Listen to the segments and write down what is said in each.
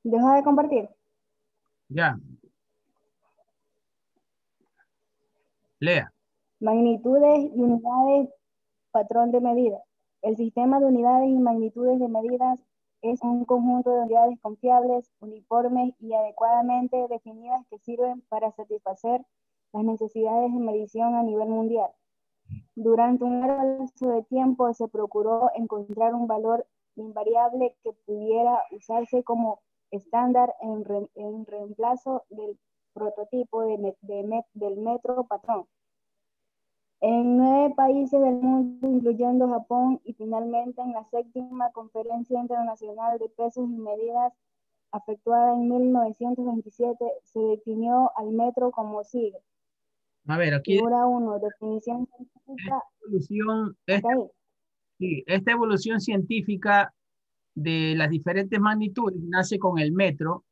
Deja de compartir. Ya, lea. Magnitudes y unidades, patrón de medida. El sistema de unidades y magnitudes de medidas es un conjunto de unidades confiables, uniformes y adecuadamente definidas que sirven para satisfacer las necesidades de medición a nivel mundial. Durante un lapso de tiempo se procuró encontrar un valor invariable que pudiera usarse como estándar en reemplazo del prototipo del metro patrón. En 9 países del mundo, incluyendo Japón, y finalmente en la séptima Conferencia Internacional de Pesos y Medidas, efectuada en 1927, se definió al metro como sigue. A ver, aquí Figura 1, definición esta científica, evolución, hasta ahí. sí, esta evolución científica de las diferentes magnitudes nace con el metro,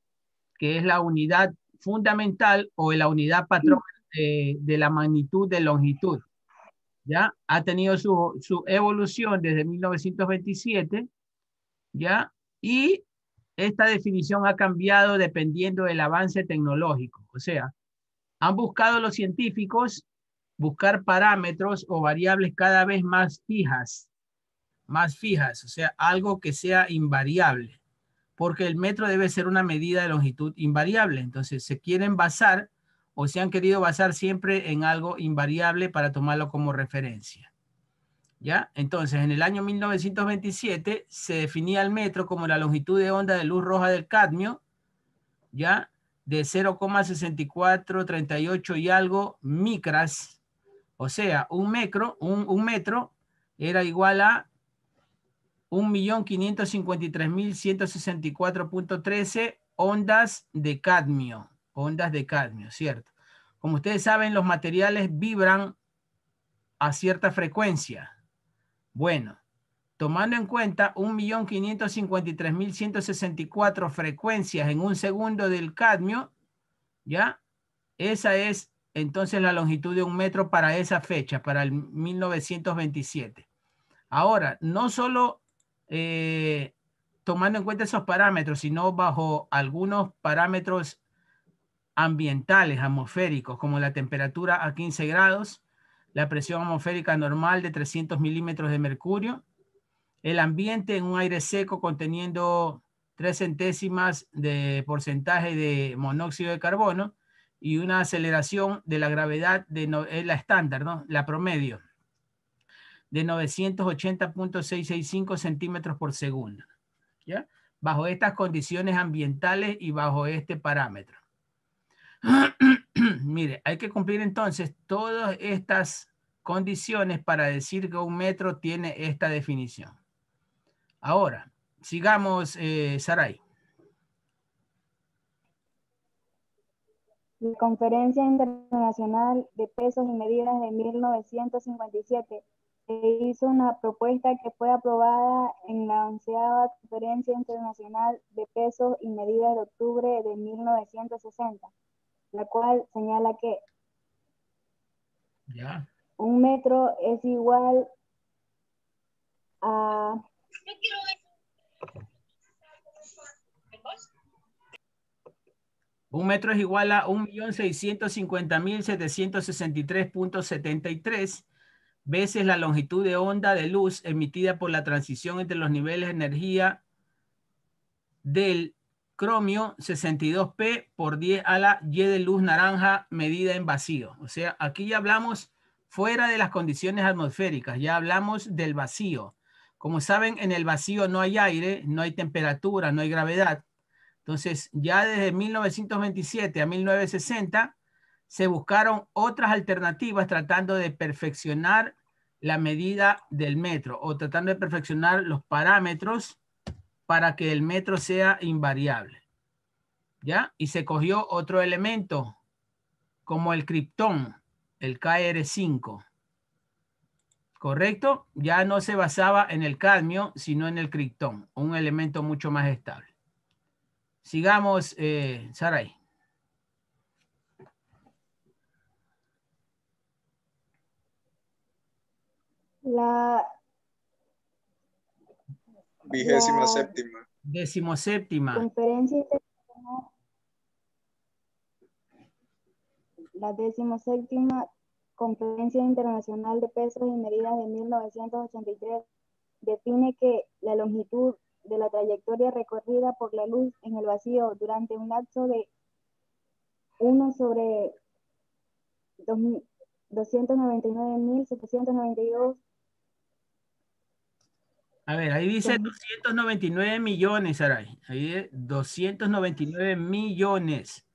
que es la unidad fundamental o la unidad patrón de la magnitud de longitud. ¿Ya? Ha tenido su evolución desde 1927, ¿ya? Y esta definición ha cambiado dependiendo del avance tecnológico. O sea, han buscado los científicos buscar parámetros o variables cada vez más fijas, o sea, algo que sea invariable, porque el metro debe ser una medida de longitud invariable. Entonces, se quieren basar o se han querido basar siempre en algo invariable para tomarlo como referencia. ¿Ya? Entonces, en el año 1927 se definía el metro como la longitud de onda de luz roja del cadmio, ¿ya? De 0,6438 y algo micras. O sea, un metro era igual a 1.553.164.13 ondas de cadmio, ¿cierto? Como ustedes saben, los materiales vibran a cierta frecuencia. Bueno, tomando en cuenta 1.553.164 frecuencias en un segundo del cadmio, ¿ya? Esa es entonces la longitud de un metro para esa fecha, para el 1927. Ahora, no solo tomando en cuenta esos parámetros, sino bajo algunos parámetros ambientales, atmosféricos, como la temperatura a 15 grados, la presión atmosférica normal de 300 milímetros de mercurio, el ambiente en un aire seco conteniendo 3 centésimas de porcentaje de monóxido de carbono y una aceleración de la gravedad es la estándar, ¿no? La promedio de 980.665 centímetros por segundo. ¿Ya? Bajo estas condiciones ambientales y bajo este parámetro. Mire, hay que cumplir entonces todas estas condiciones para decir que un metro tiene esta definición. Ahora, sigamos, Saray. La Conferencia Internacional de Pesos y Medidas de 1957 se hizo una propuesta que fue aprobada en la 11ª Conferencia Internacional de Pesos y Medidas de octubre de 1960, la cual señala que ¿Ya? un metro es igual a Un metro es igual a 1.650.763.73 veces la longitud de onda de luz emitida por la transición entre los niveles de energía del cromio 62P por 10 a la Y de luz naranja medida en vacío. O sea, aquí ya hablamos fuera de las condiciones atmosféricas, ya hablamos del vacío. Como saben, en el vacío no hay aire, no hay temperatura, no hay gravedad. Entonces, ya desde 1927 a 1960 se buscaron otras alternativas tratando de perfeccionar la medida del metro o tratando de perfeccionar los parámetros para que el metro sea invariable. ¿Ya? Y se cogió otro elemento como el criptón, el KR5. ¿Correcto? Ya no se basaba en el cadmio, sino en el criptón, un elemento mucho más estable. Sigamos, Saray. la, 27ª. la Decimoséptima. Conferencia la 17ª Conferencia Internacional de Pesos y Medidas de 1983 define que la longitud de la trayectoria recorrida por la luz en el vacío durante un lapso de 1 sobre 299.792. A ver, ahí dice 299 millones, Saray. Ahí es 299 millones.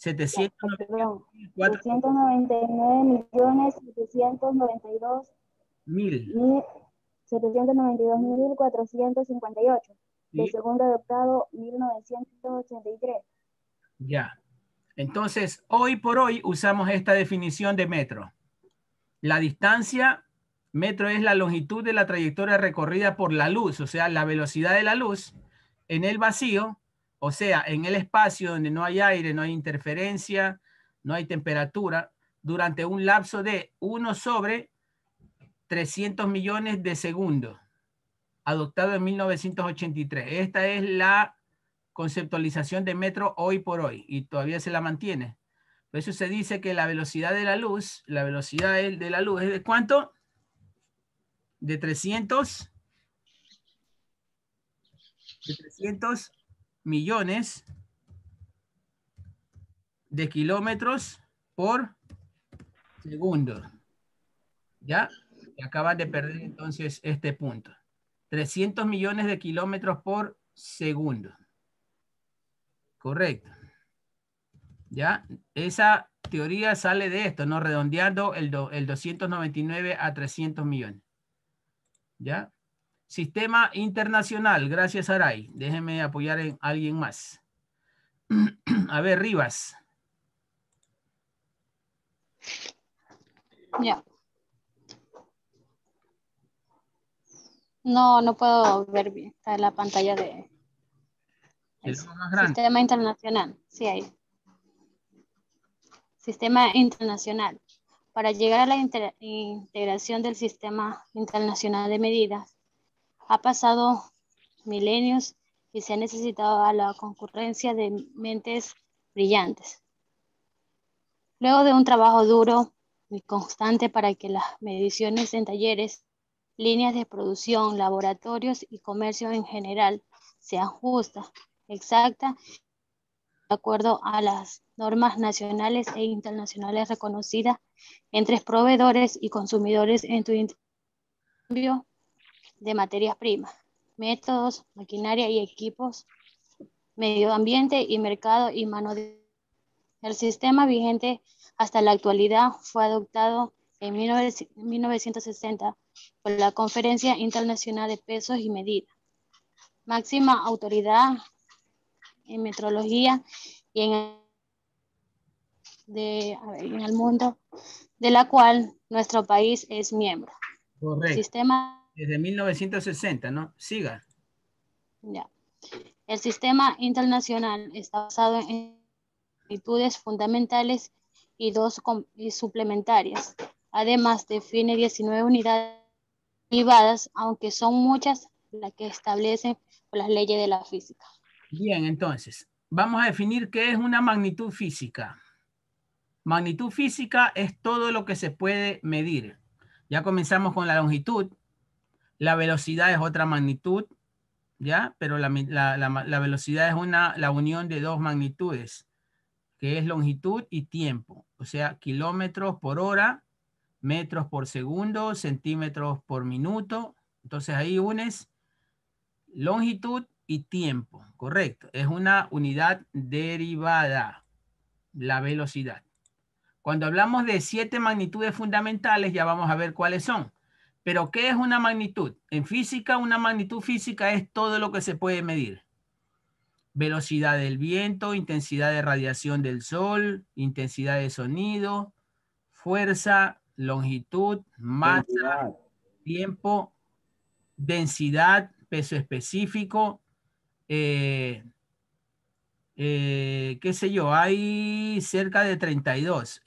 Perdón, 299.792.458. De Sí, segundo de octavo, 1983. ya. Entonces, hoy por hoy usamos esta definición de metro. La distancia, metro es la longitud de la trayectoria recorrida por la luz, o sea, la velocidad de la luz en el vacío, o sea, en el espacio donde no hay aire, no hay interferencia, no hay temperatura, durante un lapso de 1 sobre 300 millones de segundos, adoptado en 1983. Esta es la conceptualización de metro hoy por hoy y todavía se la mantiene. Por eso se dice que la velocidad de la luz, la velocidad de la luz es de ¿cuánto? De 300 millones de kilómetros por segundo. ¿Ya? Y acaban de perder entonces este punto. 300 millones de kilómetros por segundo. Correcto. ¿Ya? Esa teoría sale de esto, ¿no? Redondeando el 299 a 300 millones. ¿Ya? Sistema internacional. Gracias, Aray. Déjenme apoyar en alguien más. A ver, Rivas. Ya. No, no puedo ver bien. Está en la pantalla de El más grande. Sistema Internacional. Sí, ahí. Sistema Internacional. Para llegar a la integración del Sistema Internacional de Medidas, ha pasado milenios y se ha necesitado a la concurrencia de mentes brillantes. Luego de un trabajo duro y constante para que las mediciones en talleres, líneas de producción, laboratorios y comercio en general sean justas, exactas, de acuerdo a las normas nacionales e internacionales reconocidas entre proveedores y consumidores en tu intercambio de materias primas, métodos, maquinaria y equipos, medio ambiente y mercado y mano de obra. El sistema vigente hasta la actualidad fue adoptado en 1960 por la Conferencia Internacional de Pesos y Medidas, máxima autoridad en metrología y en el mundo, de la cual nuestro país es miembro. Correcto. Sistema, Desde 1960, ¿no? Siga. ya. El sistema internacional está basado en actitudes fundamentales y dos suplementarias. Además, define 19 unidades privadas, aunque son muchas las que establecen las leyes de la física. Bien, entonces, vamos a definir qué es una magnitud física. Magnitud física es todo lo que se puede medir. Ya comenzamos con la longitud. La velocidad es otra magnitud, ¿ya? Pero la velocidad es la unión de dos magnitudes, que es longitud y tiempo. O sea, kilómetros por hora, metros por segundo, centímetros por minuto. Entonces ahí unes longitud y tiempo, correcto. Es una unidad derivada, la velocidad. Cuando hablamos de 7 magnitudes fundamentales, ya vamos a ver cuáles son. Pero, ¿qué es una magnitud? En física, una magnitud física es todo lo que se puede medir. Velocidad del viento, intensidad de radiación del sol, intensidad de sonido, fuerza, longitud, masa, tiempo, densidad, peso específico, qué sé yo, hay cerca de 32.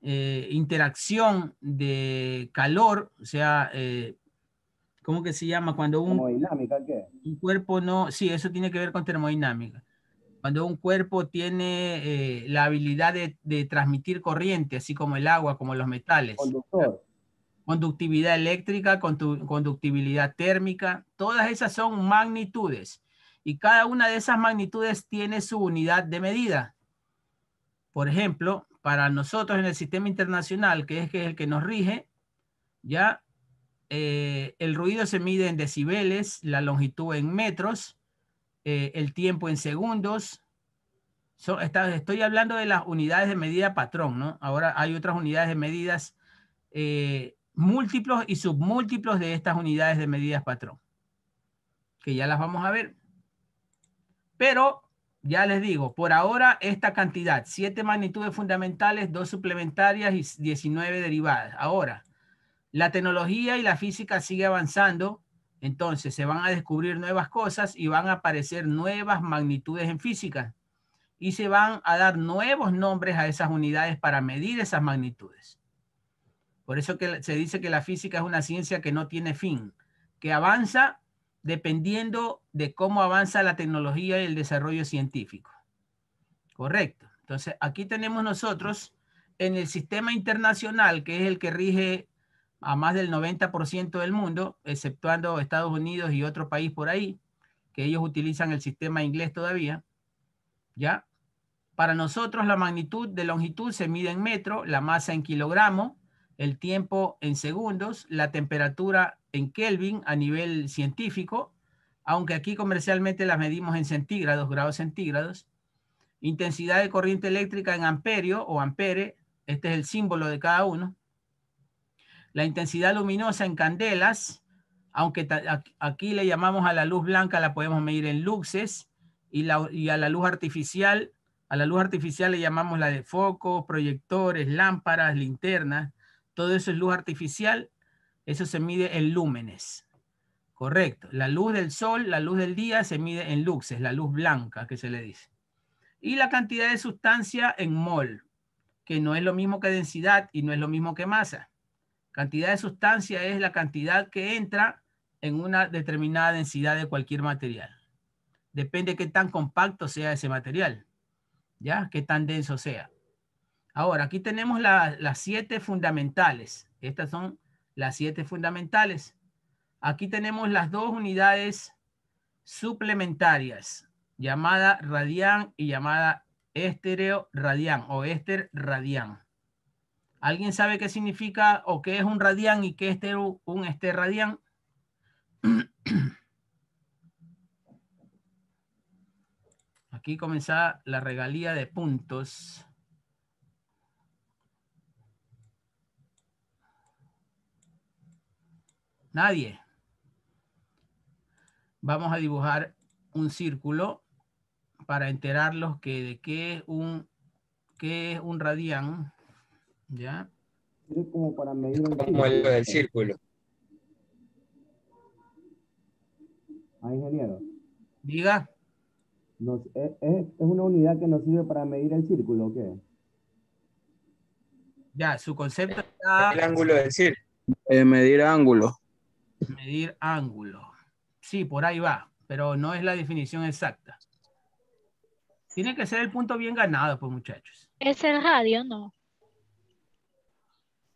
Interacción de calor, o sea, ¿cómo que se llama? Cuando un ¿Termodinámica qué? cuerpo no, sí, eso tiene que ver con termodinámica. Cuando un cuerpo tiene la habilidad de transmitir corriente, así como el agua, como los metales. Conductor. Conductividad eléctrica, conductibilidad térmica, todas esas son magnitudes. Y cada una de esas magnitudes tiene su unidad de medida. Por ejemplo, para nosotros en el sistema internacional, que es el que nos rige, ya el ruido se mide en decibeles, la longitud en metros, el tiempo en segundos. Estoy hablando de las unidades de medida patrón, ¿no? Ahora hay otras unidades de medidas múltiplos y submúltiplos de estas unidades de medidas patrón, que ya las vamos a ver. Pero ya les digo, por ahora esta cantidad, 7 magnitudes fundamentales, 2 suplementarias y 19 derivadas. Ahora, la tecnología y la física sigue avanzando, entonces se van a descubrir nuevas cosas y van a aparecer nuevas magnitudes en física y se van a dar nuevos nombres a esas unidades para medir esas magnitudes. Por eso que se dice que la física es una ciencia que no tiene fin, que avanza dependiendo de cómo avanza la tecnología y el desarrollo científico. Correcto. Entonces, aquí tenemos nosotros en el sistema internacional, que es el que rige a más del 90% del mundo, exceptuando Estados Unidos y otro país por ahí, que ellos utilizan el sistema inglés todavía, ¿ya? Para nosotros la magnitud de longitud se mide en metro, la masa en kilogramo, el tiempo en segundos, la temperatura en Kelvin a nivel científico, aunque aquí comercialmente las medimos en centígrados, grados centígrados. Intensidad de corriente eléctrica en amperio o ampere, este es el símbolo de cada uno. La intensidad luminosa en candelas, aunque aquí le llamamos a la luz blanca, la podemos medir en luxes, y a la luz artificial le llamamos la de focos, proyectores, lámparas, linternas. Todo eso es luz artificial. Eso se mide en lúmenes. Correcto. La luz del sol, la luz del día se mide en luxes, la luz blanca que se le dice. Y la cantidad de sustancia en mol, que no es lo mismo que densidad y no es lo mismo que masa. Cantidad de sustancia es la cantidad que entra en una determinada densidad de cualquier material. Depende de qué tan compacto sea ese material. ¿Ya? Qué tan denso sea. Ahora, aquí tenemos las 7 fundamentales. Estas son las 7 fundamentales. Aquí tenemos las 2 unidades suplementarias, llamada radián y llamada estéreo radián o éster radián. ¿Alguien sabe qué significa o qué es un radián y qué es un éster radián? Aquí comienza la regalía de puntos. Nadie. Vamos a dibujar un círculo para enterarlos de qué es un radián. ¿Ya? Es como para medir el Como el del círculo. Ah, ingeniero. Diga. ¿Es una unidad que nos sirve para medir el círculo o qué? Ya, su concepto está El ángulo del círculo. Medir ángulo. medir ángulo. Sí, por ahí va, pero no es la definición exacta. Tiene que ser el punto bien ganado, pues, muchachos. Es el radio, ¿no?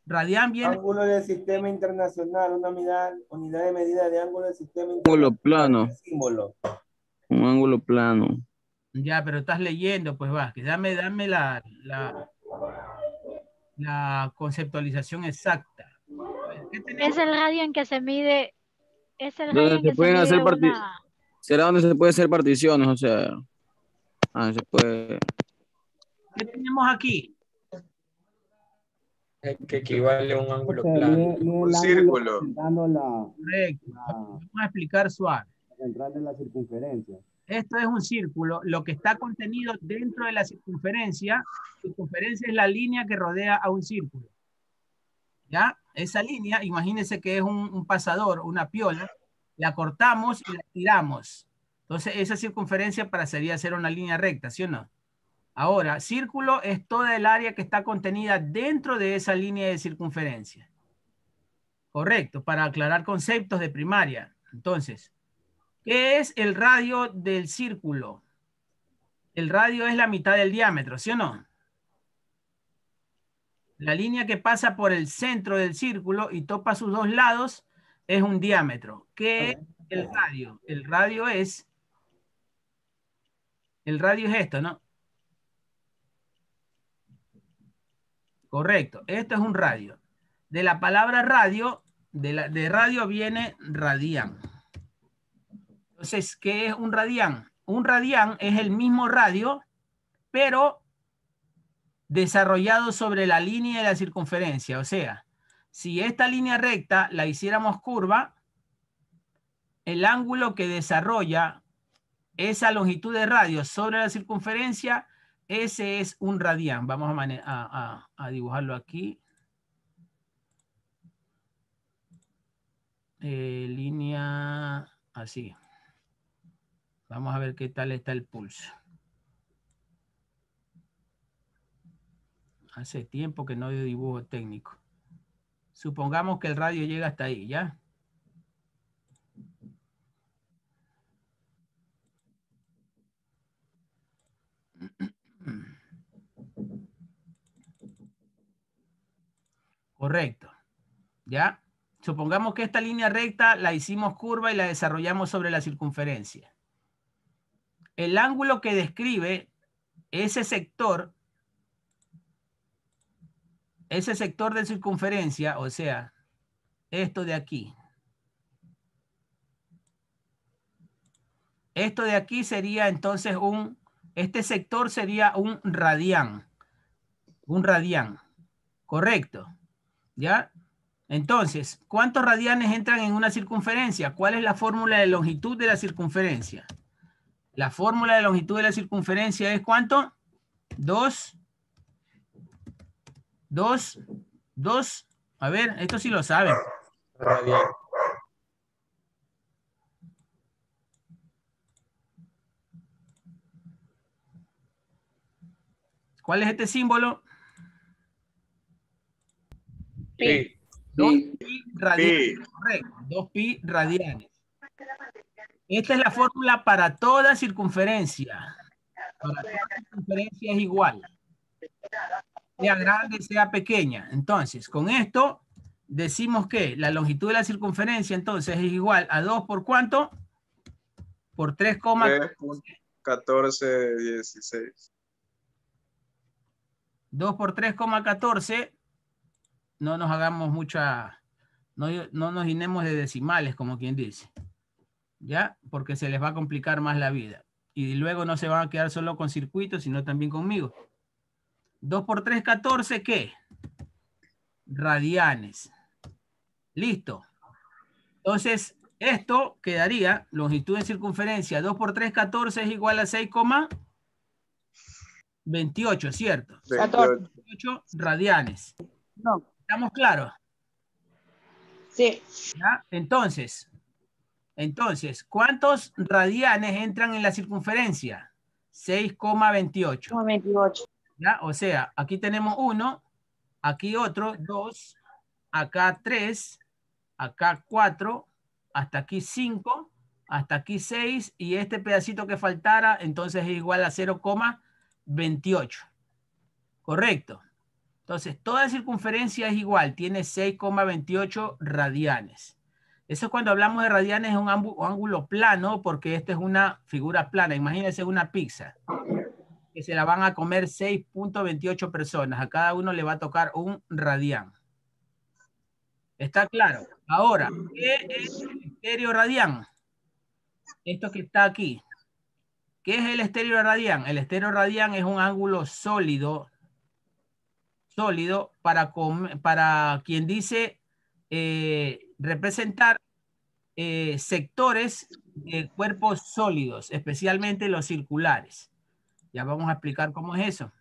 Radián viene... Ángulo del sistema internacional, una unidad de medida de ángulo del sistema Ángulo internacional. plano. Símbolo. Un ángulo plano. Ya, pero estás leyendo, pues va. Dame la conceptualización exacta. ¿Qué tenemos? Es el radio en que se mide. Es el radio Donde en se que se pueden hacer mide una. será donde se puede hacer particiones, o sea. Se puede. ¿Qué tenemos aquí? Que equivale a un ángulo O sea, plano. mide el Un ángulo círculo. representando Correcto. Vamos a explicar suave. la central de la circunferencia. Esto es un círculo. Lo que está contenido dentro de la circunferencia es la línea que rodea a un círculo. ¿Ya? Esa línea, imagínense que es un pasador, una piola, la cortamos y la tiramos. Entonces, esa circunferencia pasaría a ser una línea recta, ¿sí o no? Ahora, círculo es toda el área que está contenida dentro de esa línea de circunferencia. Correcto, para aclarar conceptos de primaria. Entonces, ¿qué es el radio del círculo? El radio es la mitad del diámetro, ¿sí o no? La línea que pasa por el centro del círculo y topa sus dos lados es un diámetro. ¿Qué es el radio? El radio es esto, ¿no? Correcto. Esto es un radio. De la palabra radio, de radio viene radián. Entonces, ¿qué es un radián? Un radián es el mismo radio, pero desarrollado sobre la línea de la circunferencia. O sea, si esta línea recta la hiciéramos curva, el ángulo que desarrolla esa longitud de radio sobre la circunferencia, ese es un radián. Vamos a dibujarlo aquí. Línea así. Vamos a ver qué tal está el pulso. Hace tiempo que no doy dibujo técnico. Supongamos que el radio llega hasta ahí, ¿ya? Correcto. ¿Ya? Supongamos que esta línea recta la hicimos curva y la desarrollamos sobre la circunferencia. El ángulo que describe ese sector de circunferencia, o sea, esto de aquí. Esto de aquí sería entonces este sector sería un radián. Un radián. Correcto. ¿Ya? Entonces, ¿cuántos radianes entran en una circunferencia? ¿Cuál es la fórmula de longitud de la circunferencia? La fórmula de longitud de la circunferencia es ¿cuánto? 2. A ver, esto sí lo saben. Radial. ¿Cuál es este símbolo? Pi. 2pi radianes. Correcto, 2pi radianes. Esta es la fórmula para toda circunferencia. Para toda circunferencia es igual. Sea grande, sea pequeña. Entonces, con esto decimos que la longitud de la circunferencia entonces es igual a 2 por ¿cuánto? Por 3,1416. 2 por 3,14. No nos hagamos no nos llenemos de decimales, como quien dice. ¿Ya? Porque se les va a complicar más la vida. Y luego no se van a quedar solo con circuitos, sino también conmigo. 2 por 3, 14, ¿qué? Radianes. Listo. Entonces, esto quedaría, longitud de circunferencia, 2 por 3, 14 es igual a 6,28, ¿cierto? 28 radianes. No. ¿Estamos claros? Sí. ¿Ya? Entonces, ¿cuántos radianes entran en la circunferencia? 6,28. 28. ¿Ya? O sea, aquí tenemos 1, aquí otro, 2, acá 3, acá 4, hasta aquí 5, hasta aquí 6, y este pedacito que faltara, entonces es igual a 0,28. Correcto. Entonces, toda circunferencia es igual, tiene 6,28 radianes. Eso cuando hablamos de radianes es un ángulo plano, porque esta es una figura plana. Imagínense una pizza, que se la van a comer 6,28 personas. A cada uno le va a tocar un radián. ¿Está claro? Ahora, ¿qué es el estéreo radián? Esto que está aquí. ¿Qué es el estéreo radián? El estéreo radián es un ángulo sólido para quien dice representar sectores de cuerpos sólidos, especialmente los circulares. Ya vamos a explicar cómo es eso.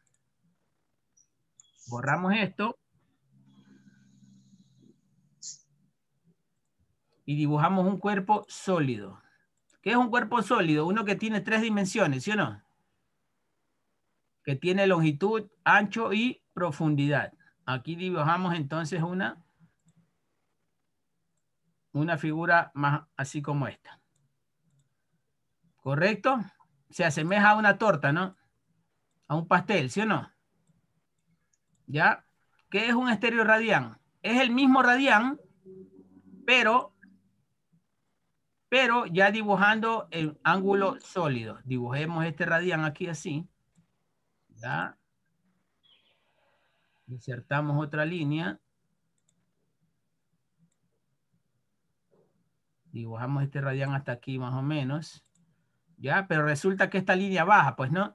Borramos esto. Y dibujamos un cuerpo sólido. ¿Qué es un cuerpo sólido? Uno que tiene 3 dimensiones, ¿sí o no? Que tiene longitud, ancho y profundidad. Aquí dibujamos entonces una figura más así como esta. ¿Correcto? Se asemeja a una torta, ¿no? a un pastel, ¿sí o no? ¿Ya? ¿Qué es un estéreo radián? Es el mismo radián, pero ya dibujando el ángulo sólido. Dibujemos este radián aquí así. ¿Ya? Insertamos otra línea. Dibujamos este radián hasta aquí más o menos. ¿Ya? Pero resulta que esta línea baja, pues no.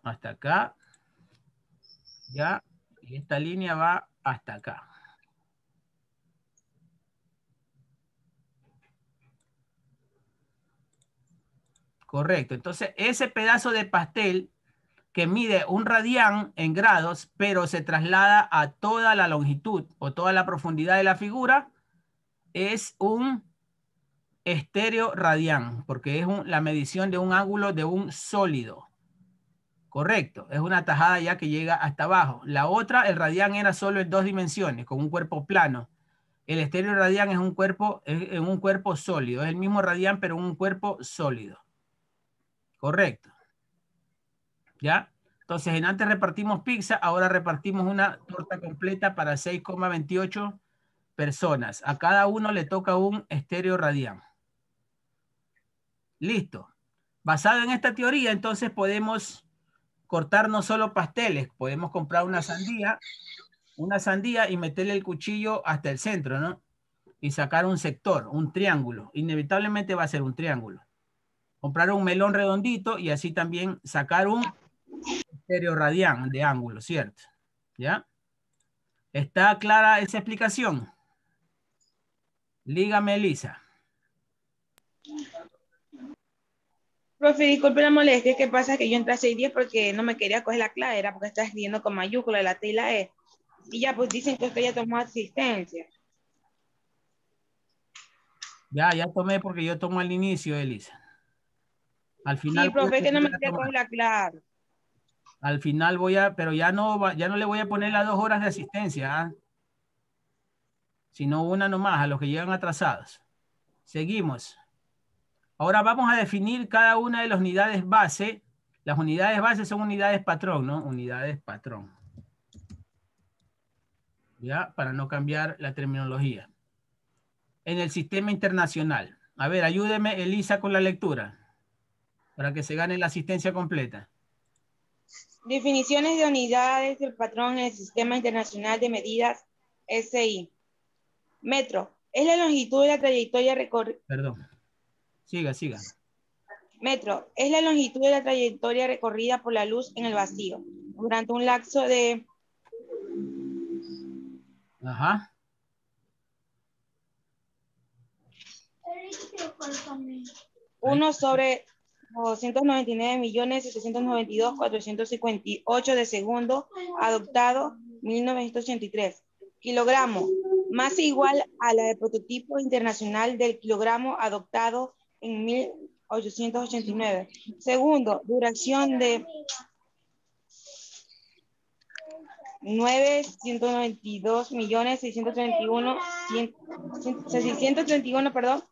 Hasta acá. ¿Ya? Y esta línea va hasta acá. Correcto. Entonces, ese pedazo de pastel que mide un radián en grados, pero se traslada a toda la longitud o toda la profundidad de la figura, es un estéreo radián, porque es la medición de un ángulo de un sólido. Correcto. Es una tajada ya que llega hasta abajo. La otra, el radián era solo en 2 dimensiones, con un cuerpo plano. El estéreo radián es un cuerpo sólido. Es el mismo radián, pero un cuerpo sólido. Correcto. ¿Ya? Entonces, en antes repartimos pizza, ahora repartimos una torta completa para 6,28 personas. A cada uno le toca un estéreo radián. Listo. Basado en esta teoría, entonces podemos cortar no solo pasteles, podemos comprar una sandía y meterle el cuchillo hasta el centro, ¿no? Y sacar un sector, un triángulo. Inevitablemente va a ser un triángulo. Comprar un melón redondito y así también sacar un estéreo radián de ángulo, ¿cierto? ¿Ya? ¿Está clara esa explicación? Dígame, Elisa. Profe, disculpe la molestia, ¿qué pasa? Que yo entré a 6:10 porque no me quería coger la clave, era porque estaba escribiendo con mayúscula la T y la E. Y ya pues dicen que usted ya tomó asistencia. Ya tomé porque yo tomo al inicio, Elisa. Al final Sí, profe, que no me quería tomar. coger la clave. Al final pero ya no le voy a poner las 2 horas de asistencia, ¿ah? Sino una nomás a los que llegan atrasados. Seguimos. Ahora vamos a definir cada una de las unidades base. Las unidades base son unidades patrón, ¿no? Unidades patrón. ¿Ya? Para no cambiar la terminología. En el sistema internacional. A ver, ayúdeme, Elisa, con la lectura. Para que se gane la asistencia completa. Definiciones de unidades del patrón en el Sistema Internacional de Medidas, SI. Metro. Es la longitud de la trayectoria recorrida. Perdón. Siga. Metro. Es la longitud de la trayectoria recorrida por la luz en el vacío durante un lapso de... Ajá. 1 sobre 299.792.458 de segundo, adoptado 1983. Kilogramo, masa igual a la del prototipo internacional del kilogramo adoptado en 1889. Segundo, duración de 631, perdón,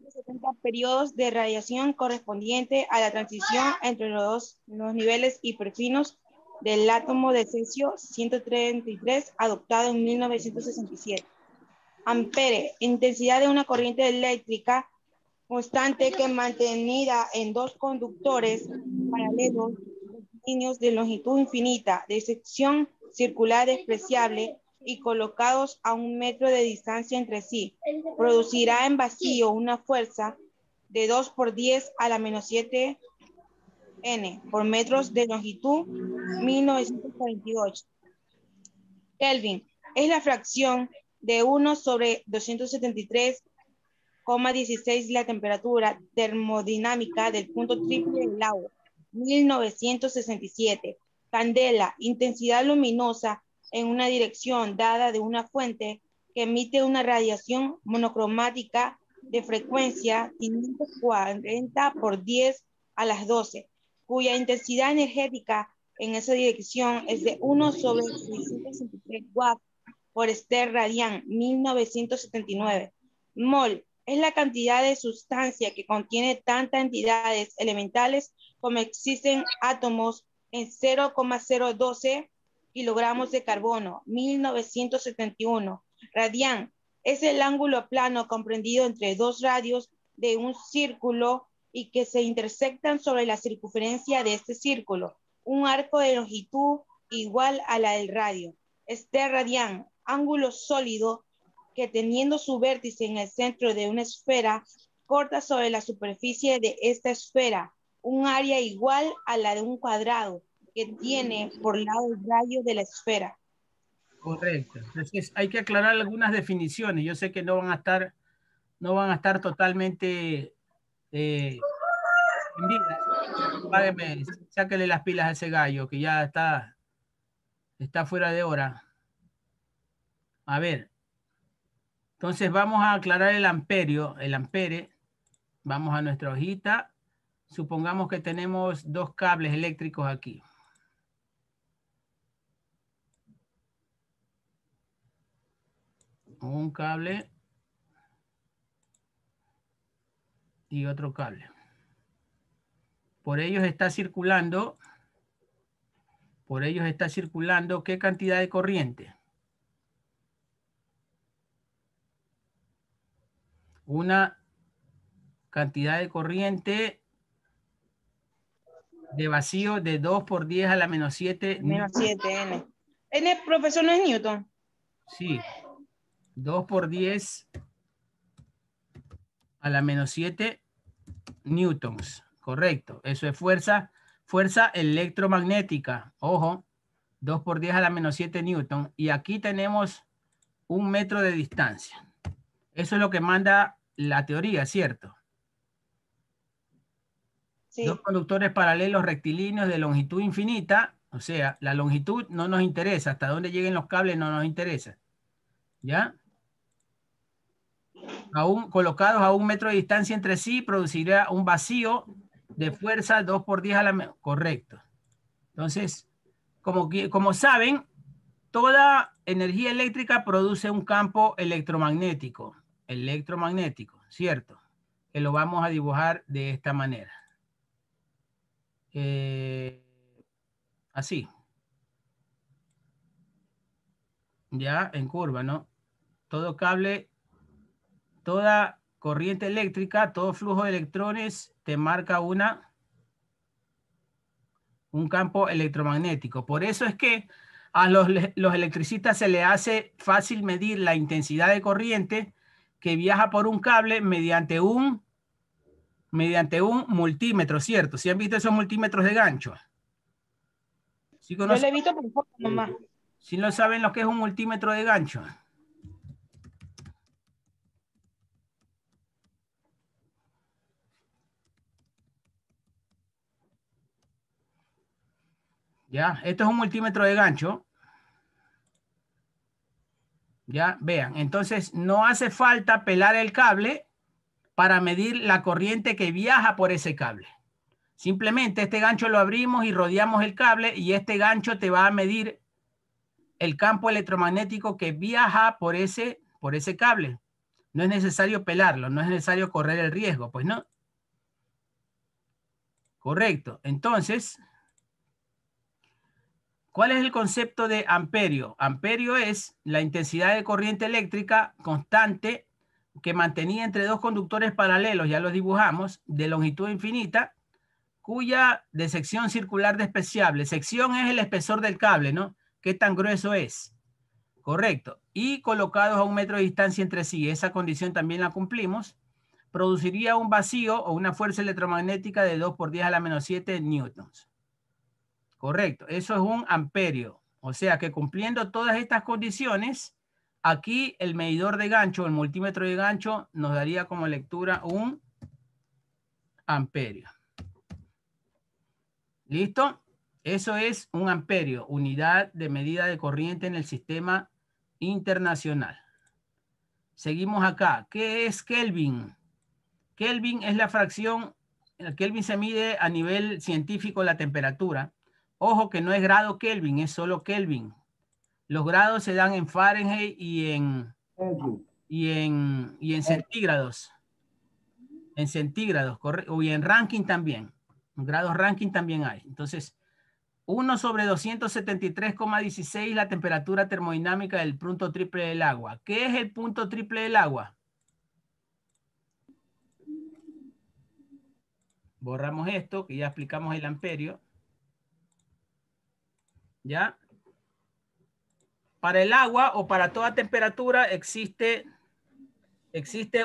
70 periodos de radiación correspondiente a la transición entre los niveles hiperfinos del átomo de cesio 133 adoptado en 1967. Ampere, intensidad de una corriente eléctrica constante que mantenida en 2 conductores paralelos líneas de longitud infinita de sección circular despreciable y colocados a 1 metro de distancia entre sí, producirá en vacío una fuerza de 2 por 10 a la menos 7 N por metros de longitud 1948. Kelvin es la fracción de 1 sobre 273,16 la temperatura termodinámica del punto triple del agua. 1967. Candela, intensidad luminosa en una dirección dada de una fuente que emite una radiación monocromática de frecuencia 540 por 10 a las 12, cuya intensidad energética en esa dirección es de 1 sobre 663 watts por Esther Radian, 1979. Mol, Es la cantidad de sustancia que contiene tantas entidades elementales como existen átomos en 0,012 kilogramos de carbono, 1971. Radián es el ángulo plano comprendido entre dos radios de un círculo y que se intersectan sobre la circunferencia de este círculo. Un arco de longitud igual a la del radio. Radián, ángulo sólido que teniendo su vértice en el centro de una esfera, corta sobre la superficie de esta esfera un área igual a la de un cuadrado que tiene por lado el radio de la esfera. Correcto. Entonces hay que aclarar algunas definiciones. Yo sé que no van a estar totalmente en vida. Págueme, sáquele las pilas a ese gallo que ya está fuera de hora. A ver. Entonces vamos a aclarar el amperio, el ampere. Vamos a nuestra hojita. Supongamos que tenemos dos cables eléctricos aquí. Un cable y otro cable. Por ellos está circulando ¿qué cantidad de corriente? Una cantidad de corriente de vacío de 2 por 10 a la menos 7. Menos 7 N. N, profesor, no es Newton. Sí. 2 por 10 a la menos 7 newtons. Correcto. Eso es fuerza electromagnética. Ojo. 2 por 10 a la menos 7 newton. Y aquí tenemos 1 metro de distancia. Eso es lo que manda la teoría, ¿cierto? Sí. Dos conductores paralelos rectilíneos de longitud infinita. O sea, la longitud no nos interesa. Hasta dónde lleguen los cables no nos interesa. ¿Ya? Colocados a 1 metro de distancia entre sí, producirá un vacío de fuerza 2 por 10 a la menos. Correcto. Entonces, como saben, toda energía eléctrica produce un campo electromagnético, ¿cierto? Que lo vamos a dibujar de esta manera. Así. Ya en curva, ¿no? Todo cable, toda corriente eléctrica, todo flujo de electrones te marca un campo electromagnético. Por eso es que a los electricistas se les hace fácil medir la intensidad de corriente que viaja por un cable mediante un multímetro, ¿cierto? ¿Sí han visto esos multímetros de gancho? ¿Sí yo lo he visto por poco nomás. ¿Sí no saben lo que es un multímetro de gancho? Ya, esto es un multímetro de gancho. Ya, vean. Entonces, no hace falta pelar el cable para medir la corriente que viaja por ese cable. Simplemente este gancho lo abrimos y rodeamos el cable y este gancho te va a medir el campo electromagnético que viaja por ese cable. No es necesario pelarlo, no es necesario correr el riesgo, pues no. Correcto. Entonces, ¿cuál es el concepto de amperio? Amperio es la intensidad de corriente eléctrica constante que mantenía entre dos conductores paralelos, ya los dibujamos, de longitud infinita, cuya de sección circular despreciable. Sección es el espesor del cable, ¿no? ¿Qué tan grueso es? Correcto. Y colocados a 1 metro de distancia entre sí, esa condición también la cumplimos, produciría un vacío o una fuerza electromagnética de 2 por 10 a la menos 7 newtons. Correcto. Eso es un amperio. O sea que cumpliendo todas estas condiciones, aquí el medidor de gancho, el multímetro de gancho, nos daría como lectura un amperio. ¿Listo? Eso es un amperio, unidad de medida de corriente en el sistema internacional. Seguimos acá. ¿Qué es Kelvin? Kelvin es la fracción, el Kelvin se mide a nivel científico la temperatura. Ojo que no es grado Kelvin, es solo Kelvin. Los grados se dan en Fahrenheit y en centígrados. En centígrados, correcto. Y en ranking también. En grados ranking también hay. Entonces, 1 sobre 273,16 la temperatura termodinámica del punto triple del agua. ¿Qué es el punto triple del agua? Borramos esto, que ya explicamos el amperio. ¿Ya? Para el agua o para toda temperatura existe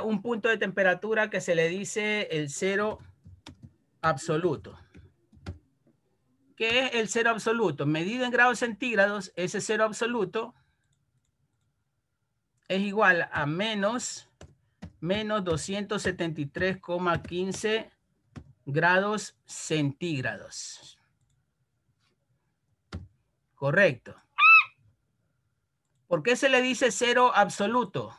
un punto de temperatura que se le dice el cero absoluto. ¿Qué es el cero absoluto? Medido en grados centígrados, ese cero absoluto es igual a menos 273,15 grados centígrados. Correcto. ¿Por qué se le dice cero absoluto?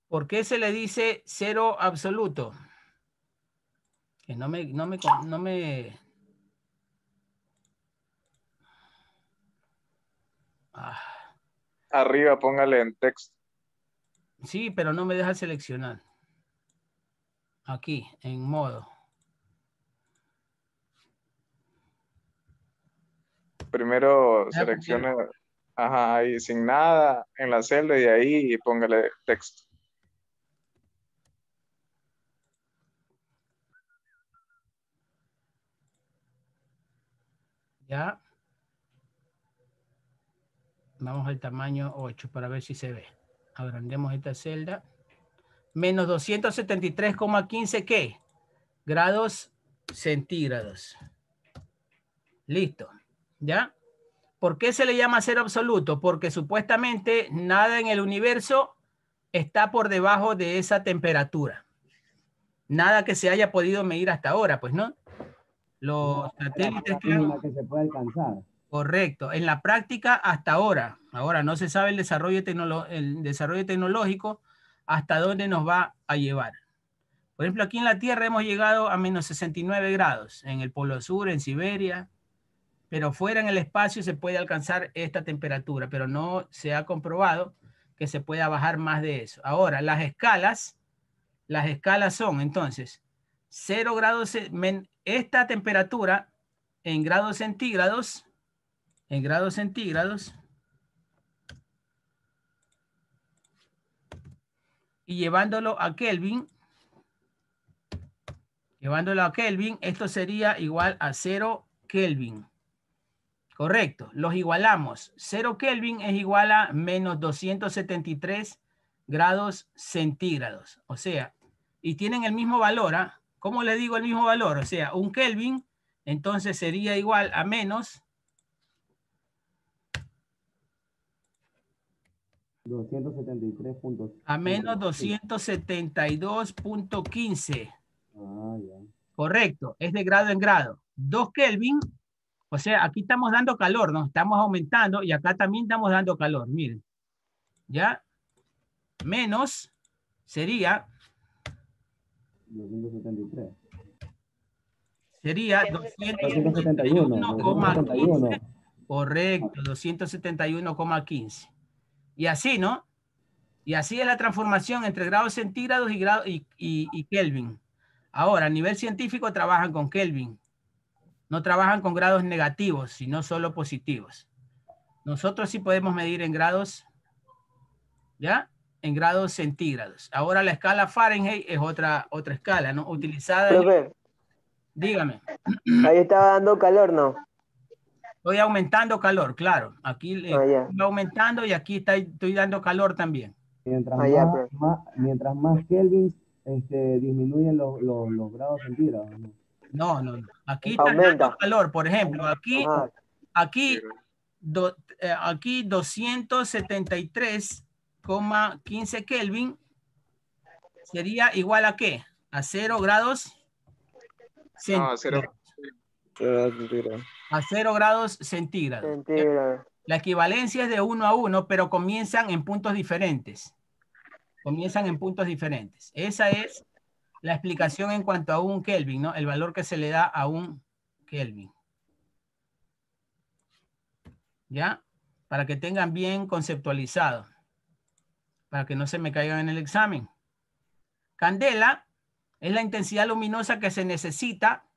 ¿Por qué se le dice cero absoluto? Que no me... Arriba, póngale en texto. Sí, pero no me deja seleccionar. Aquí, en modo. Primero seleccione, ajá, ahí sin nada en la celda y ahí póngale texto. Ya. Vamos al tamaño 8 para ver si se ve. Agrandemos esta celda. Menos 273,15 ¿qué? Grados centígrados. Listo. ¿Ya? ¿Por qué se le llama cero absoluto? Porque supuestamente nada en el universo está por debajo de esa temperatura. Nada que se haya podido medir hasta ahora, pues, ¿no? Los satélites que se puede alcanzar. Correcto. En la práctica hasta ahora. Ahora no se sabe el desarrollo tecnológico hasta dónde nos va a llevar. Por ejemplo, aquí en la Tierra hemos llegado a menos 69 grados. En el Polo Sur, en Siberia. Pero fuera en el espacio se puede alcanzar esta temperatura, pero no se ha comprobado que se pueda bajar más de eso. Ahora, las escalas son entonces 0 grados, esta temperatura en grados centígrados, y llevándolo a Kelvin, esto sería igual a 0 Kelvin. Correcto, los igualamos. 0 Kelvin es igual a menos 273 grados centígrados. O sea, y tienen el mismo valor. ¿Ah? ¿Cómo le digo el mismo valor? O sea, un Kelvin, entonces sería igual a menos 273. A menos 272.15. Ah, ya. Correcto, es de grado en grado. 2 Kelvin. O sea, aquí estamos dando calor, ¿no? Estamos aumentando y acá también estamos dando calor, miren. ¿Ya? Menos sería 273. Sería 271,15. Correcto, 271,15. Y así, ¿no? Y así es la transformación entre grados centígrados y Kelvin. Ahora, a nivel científico trabajan con Kelvin. No trabajan con grados negativos, sino solo positivos. Nosotros sí podemos medir en grados, ¿ya? En grados centígrados. Ahora la escala Fahrenheit es otra escala, ¿no? Utilizada Profe, dígame. ahí estaba dando calor, ¿no? Estoy aumentando calor, claro. Aquí ya. va aumentando y aquí estoy dando calor también. Mientras, ya, mientras más Kelvin disminuyen los grados centígrados, ¿no? No. Aquí está Aumenta. dando calor, por ejemplo. Aquí Ajá. 273,15 Kelvin sería igual a ¿qué? A 0 grados centígrados. A 0 grados centígrados. La equivalencia es de 1 a 1, pero comienzan en puntos diferentes. Esa es la explicación en cuanto a un Kelvin, ¿no? El valor que se le da a un Kelvin. ¿Ya? Para que tengan bien conceptualizado. Para que no se me caigan en el examen. Candela es la intensidad luminosa que se necesita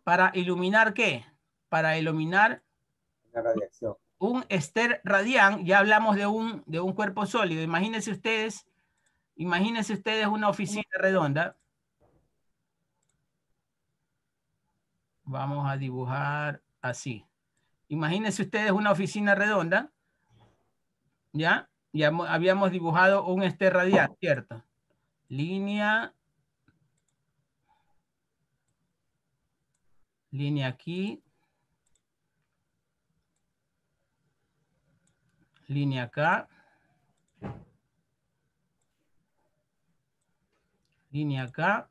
para iluminar ¿qué? Para iluminar La radiación. un ester radián. Ya hablamos de un cuerpo sólido. Imagínense ustedes una oficina redonda. Vamos a dibujar así. Imagínense ustedes una oficina redonda. ¿Ya? Ya habíamos dibujado un ester radial, ¿cierto? Línea aquí. Línea acá. Línea acá.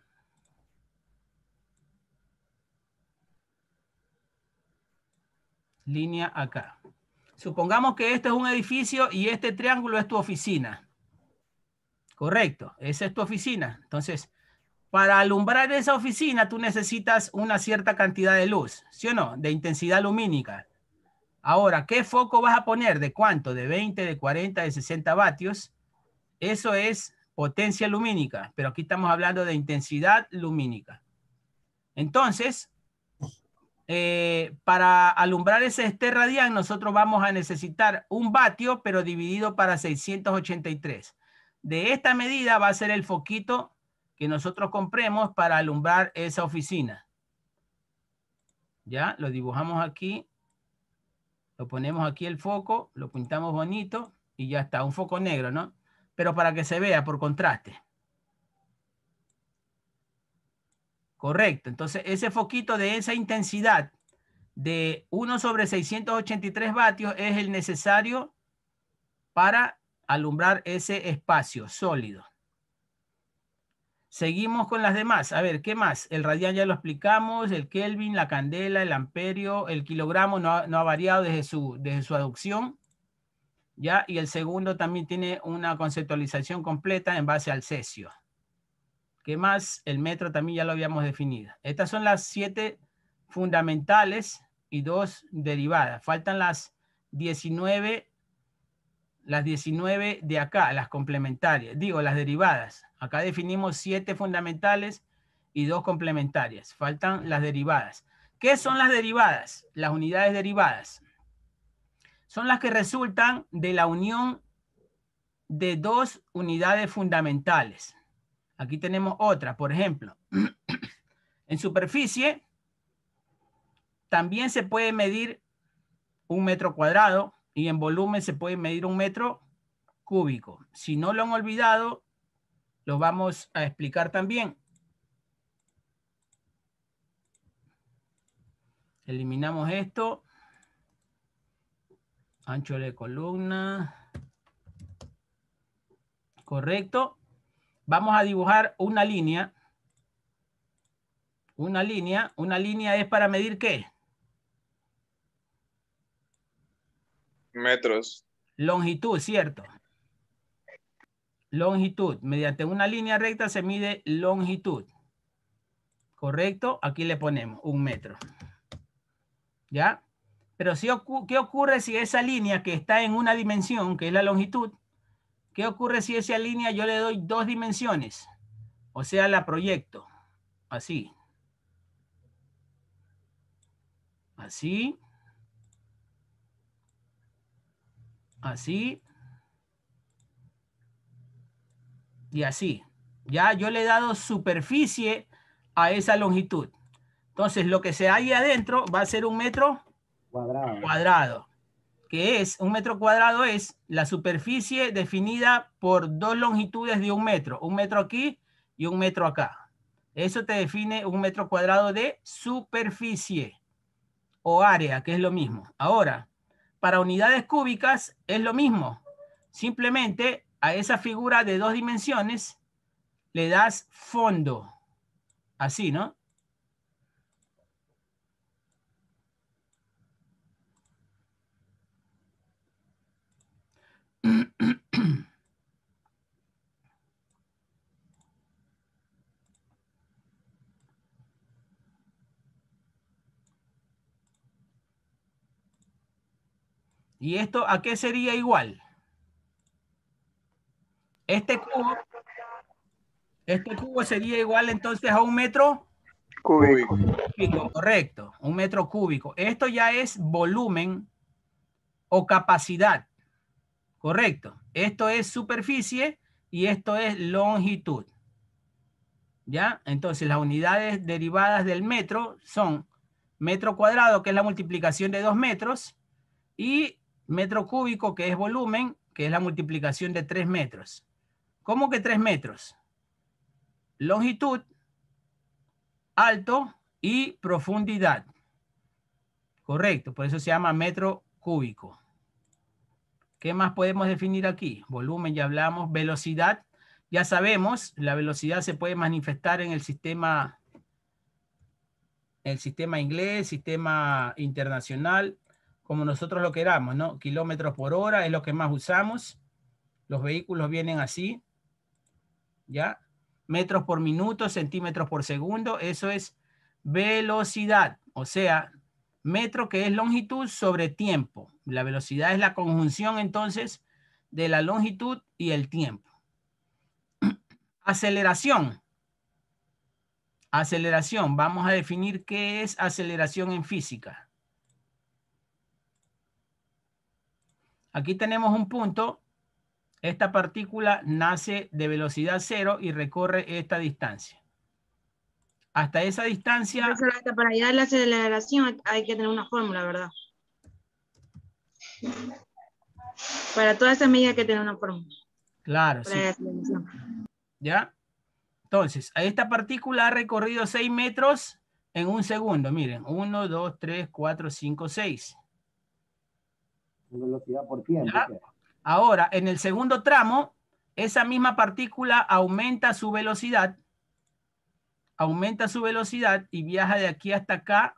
Línea acá. Supongamos que este es un edificio y este triángulo es tu oficina. Correcto, esa es tu oficina. Entonces, para alumbrar esa oficina, tú necesitas una cierta cantidad de luz, ¿sí o no? De intensidad lumínica. Ahora, ¿qué foco vas a poner? ¿De cuánto? ¿De 20, de 40, de 60 vatios? Eso es potencia lumínica, pero aquí estamos hablando de intensidad lumínica. Entonces, para alumbrar ese ester radián, nosotros vamos a necesitar 1 vatio, pero dividido para 683. De esta medida va a ser el foquito que nosotros compremos para alumbrar esa oficina. Ya, lo dibujamos aquí. Lo ponemos aquí el foco, lo pintamos bonito y ya está, un foco negro, ¿no? Pero para que se vea por contraste. Correcto, entonces ese foquito de esa intensidad de 1/683 vatios es el necesario para alumbrar ese espacio sólido. Seguimos con las demás. A ver, ¿qué más? El radián ya lo explicamos, el Kelvin, la candela, el amperio, el kilogramo no ha variado desde su adopción. ¿Ya? Y el segundo también tiene una conceptualización completa en base al cesio. ¿Qué más? El metro también ya lo habíamos definido. Estas son las 7 fundamentales y 2 derivadas. Faltan las 19 de acá, las complementarias. Digo, las derivadas. Acá definimos 7 fundamentales y 2 complementarias. Faltan las derivadas. ¿Qué son las derivadas? Las unidades derivadas son las que resultan de la unión de 2 unidades fundamentales. Aquí tenemos otra, por ejemplo. En superficie también se puede medir 1 metro cuadrado y en volumen se puede medir 1 metro cúbico. Si no lo han olvidado, lo vamos a explicar también. Eliminamos esto. Ancho de columna. Correcto. Vamos a dibujar una línea. Una línea es para medir ¿qué? Metros. Longitud, ¿cierto? Longitud. Mediante una línea recta se mide longitud. ¿Correcto? Aquí le ponemos 1 metro. ¿Ya? Pero si, ¿qué ocurre si esa línea que está en una dimensión, que es la longitud, qué ocurre si esa línea yo le doy 2 dimensiones? O sea, la proyecto. Así. Así. Así. Y así. Ya yo le he dado superficie a esa longitud. Entonces, lo que se hay adentro va a ser 1 metro cuadrado. Que es, 1 metro cuadrado es la superficie definida por 2 longitudes de 1 metro. 1 metro aquí y 1 metro acá. Eso te define 1 metro cuadrado de superficie o área, que es lo mismo. Ahora, para unidades cúbicas es lo mismo. Simplemente a esa figura de 2 dimensiones le das fondo. Así, ¿no? ¿Y esto a qué sería igual? Este cubo sería igual entonces a un metro Cúbico. cúbico, correcto, un metro cúbico. Esto ya es volumen o capacidad, correcto. Esto es superficie y esto es longitud. ¿Ya? Entonces las unidades derivadas del metro son metro cuadrado, que es la multiplicación de 2 metros, y metro cúbico, que es volumen, que es la multiplicación de 3 metros. ¿Cómo que 3 metros? Longitud, alto y profundidad. Correcto, por eso se llama metro cúbico. ¿Qué más podemos definir aquí? Volumen, ya hablamos. Velocidad, ya sabemos, la velocidad se puede manifestar en el sistema inglés, sistema internacional, como nosotros lo queramos, ¿no? Kilómetros por hora es lo que más usamos. Los vehículos vienen así, ¿ya? Metros por minuto, centímetros por segundo, eso es velocidad, o sea, metro que es longitud sobre tiempo. La velocidad es la conjunción entonces de la longitud y el tiempo. Aceleración. Aceleración, vamos a definir qué es aceleración en física. Aquí tenemos un punto. Esta partícula nace de velocidad cero y recorre esta distancia. Hasta esa distancia... Para llegar a la aceleración hay que tener una fórmula, ¿verdad? Para toda esa medida hay que tener una fórmula. Claro, sí. ¿Ya? Entonces, esta partícula ha recorrido 6 metros en un segundo. Miren, 1, 2, 3, 4, 5, 6. Velocidad por tiempo. ¿Ya? Ahora, en el segundo tramo, esa misma partícula aumenta su velocidad y viaja de aquí hasta acá.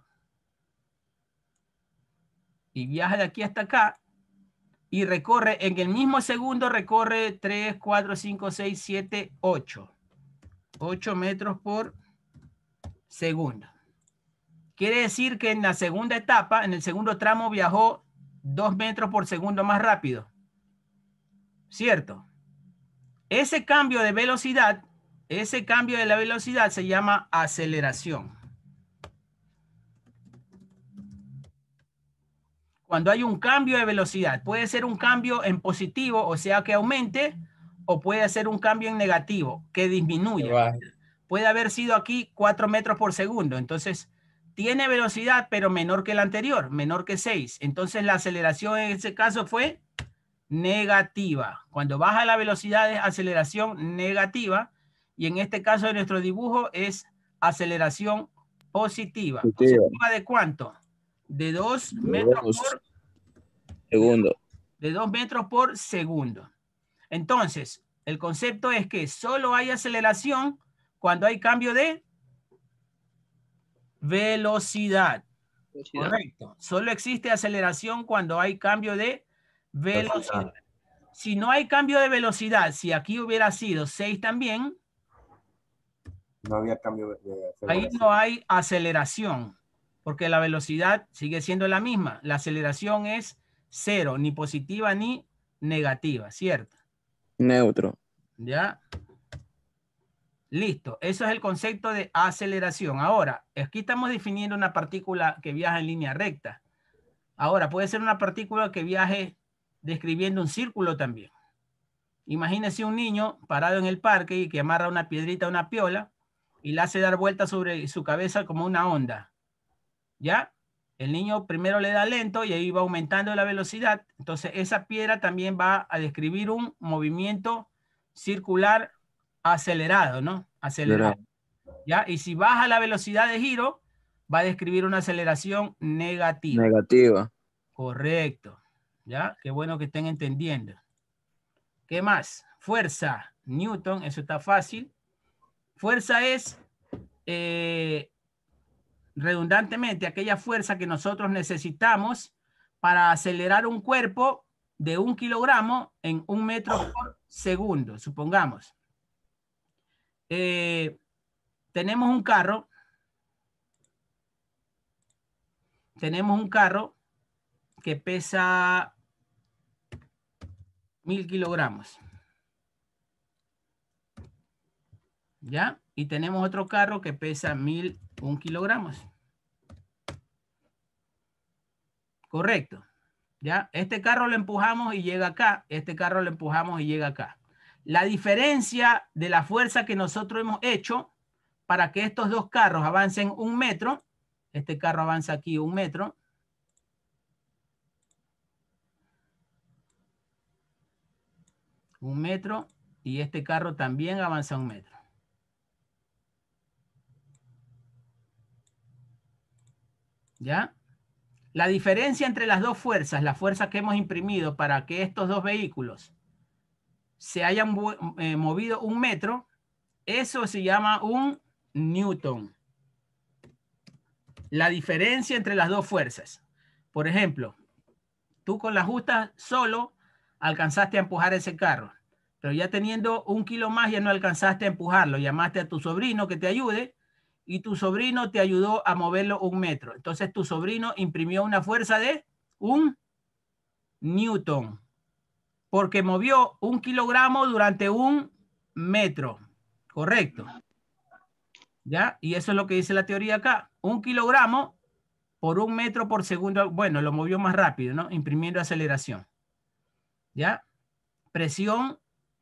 Y recorre, en el mismo segundo recorre 3, 4, 5, 6, 7, 8. 8 metros por segundo. Quiere decir que en la segunda etapa, en el segundo tramo, viajó 2 metros por segundo más rápido. ¿Cierto? Ese cambio de velocidad, se llama aceleración. Cuando hay un cambio de velocidad, puede ser un cambio en positivo, o sea que aumente, o puede ser un cambio en negativo, que disminuya. Puede haber sido aquí 4 metros por segundo. Entonces, tiene velocidad, pero menor que la anterior, menor que 6. Entonces, la aceleración en ese caso fue negativa. Cuando baja la velocidad es aceleración negativa. Y en este caso de nuestro dibujo es aceleración positiva. ¿Positiva de cuánto? De 2 metros por segundo. De 2 metros por segundo. Entonces, el concepto es que solo hay aceleración cuando hay cambio de velocidad. Correcto. Solo existe aceleración cuando hay cambio de velocidad. Si no hay cambio de velocidad, si aquí hubiera sido 6 también, no había cambio de aceleración. Ahí no hay aceleración, porque la velocidad sigue siendo la misma. La aceleración es 0, ni positiva ni negativa, ¿cierto? Neutro. ¿Ya? Listo. Eso es el concepto de aceleración. Ahora, aquí estamos definiendo una partícula que viaja en línea recta. Ahora, puede ser una partícula que viaje describiendo un círculo también. Imagínese un niño parado en el parque y que amarra una piedrita a una piola y la hace dar vueltas sobre su cabeza como una onda. ¿Ya? El niño primero le da lento y ahí va aumentando la velocidad. Entonces, esa piedra también va a describir un movimiento circular acelerado, ¿no? Acelerado. ¿Ya? Y si baja la velocidad de giro, va a describir una aceleración negativa. Negativa. Correcto. ¿Ya? Qué bueno que estén entendiendo. ¿Qué más? Fuerza. Newton, eso está fácil. Fuerza es, redundantemente, aquella fuerza que nosotros necesitamos para acelerar un cuerpo de 1 kilogramo en 1 metro por segundo, supongamos. Tenemos un carro que pesa 1000 kilogramos. ¿Ya? Y tenemos otro carro que pesa 1001 kilogramos. Correcto. ¿Ya? Este carro lo empujamos y llega acá. Este carro lo empujamos y llega acá. La diferencia de la fuerza que nosotros hemos hecho para que estos dos carros avancen 1 metro. Este carro avanza aquí 1 metro. Un metro. Y este carro también avanza 1 metro. ¿Ya? La diferencia entre las dos fuerzas, la fuerza que hemos imprimido para que estos dos vehículos se hayan movido 1 metro, eso se llama un newton. La diferencia entre las dos fuerzas. Por ejemplo, tú con la justa solo alcanzaste a empujar ese carro, pero ya teniendo 1 kilo más ya no alcanzaste a empujarlo. Llamaste a tu sobrino que te ayude y tu sobrino te ayudó a moverlo 1 metro. Entonces tu sobrino imprimió una fuerza de 1 newton, porque movió 1 kilogramo durante 1 metro. Correcto. ¿Ya? Y eso es lo que dice la teoría acá. 1 kilogramo por 1 metro por segundo. Bueno, lo movió más rápido, ¿no? Imprimiendo aceleración. ¿Ya? Presión,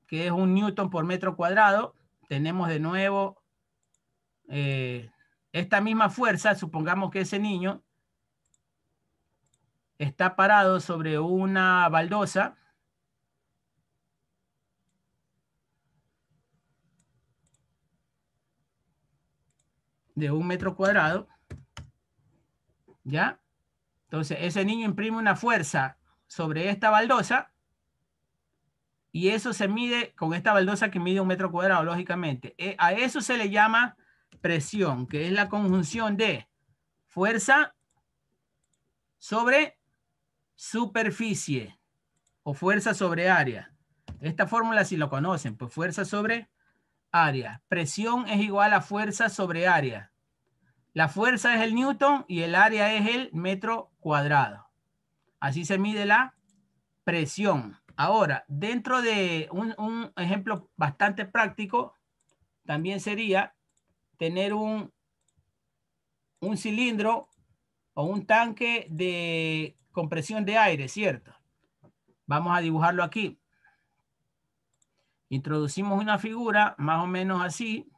que es 1 newton por metro cuadrado. Tenemos de nuevo esta misma fuerza. Supongamos que ese niño está parado sobre una baldosa. De 1 metro cuadrado. ¿Ya? Entonces, ese niño imprime una fuerza sobre esta baldosa. Y eso se mide con esta baldosa que mide 1 metro cuadrado, lógicamente. A eso se le llama presión, que es la conjunción de fuerza sobre superficie o fuerza sobre área. Esta fórmula si lo conocen, pues fuerza sobre área. Presión es igual a fuerza sobre área. La fuerza es el newton y el área es el metro cuadrado. Así se mide la presión. Ahora, dentro de un ejemplo bastante práctico, también sería tener un cilindro o un tanque de compresión de aire, ¿cierto? Vamos a dibujarlo aquí. Introducimos una figura más o menos así.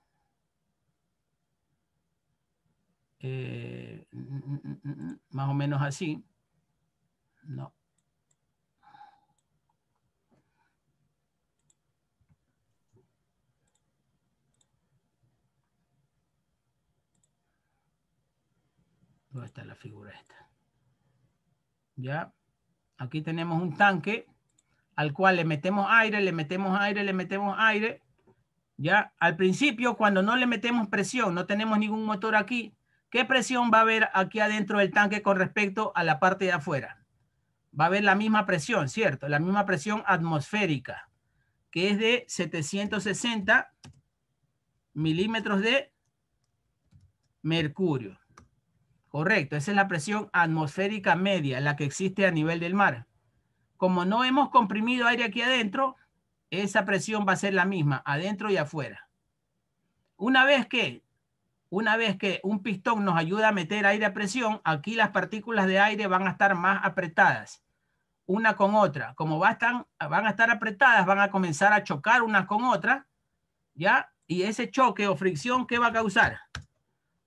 Más o menos así. No. ¿Dónde está la figura esta? Ya. Aquí tenemos un tanque al cual le metemos aire, le metemos aire, le metemos aire. Ya. Al principio, cuando no le metemos presión, no tenemos ningún motor aquí, ¿qué presión va a haber aquí adentro del tanque con respecto a la parte de afuera? Va a haber la misma presión, ¿cierto? La misma presión atmosférica, que es de 760 milímetros de mercurio. Correcto, esa es la presión atmosférica media, la que existe a nivel del mar. Como no hemos comprimido aire aquí adentro, esa presión va a ser la misma, adentro y afuera. Una vez que un pistón nos ayuda a meter aire a presión, aquí las partículas de aire van a estar más apretadas, una con otra. Como van a estar apretadas, van a comenzar a chocar unas con otras, ¿ya? Y ese choque o fricción, ¿qué va a causar?